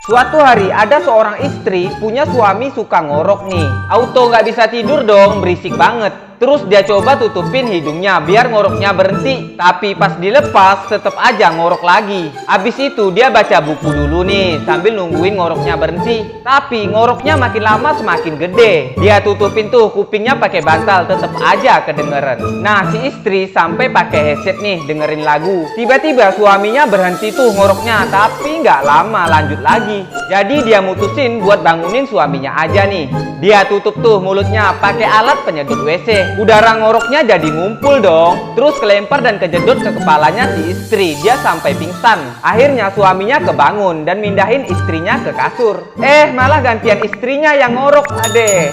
Suatu hari ada seorang istri punya suami suka ngorok nih. Auto nggak bisa tidur dong, berisik banget. Terus dia coba tutupin hidungnya biar ngoroknya berhenti. Tapi pas dilepas tetep aja ngorok lagi. Abis itu dia baca buku dulu nih sambil nungguin ngoroknya berhenti. Tapi ngoroknya makin lama semakin gede. Dia tutupin tuh kupingnya pakai bantal, tetep aja kedengeran. Nah si istri sampai pakai headset nih dengerin lagu. Tiba-tiba suaminya berhenti tuh ngoroknya, tapi nggak lama lanjut lagi. Jadi dia mutusin buat bangunin suaminya aja nih. Dia tutup tuh mulutnya pakai alat penyedot WC. Udara ngoroknya jadi ngumpul dong. Terus kelempar dan kejedot ke kepalanya si istri. Dia sampai pingsan. Akhirnya suaminya kebangun dan mindahin istrinya ke kasur. Malah gantian istrinya yang ngorok adek.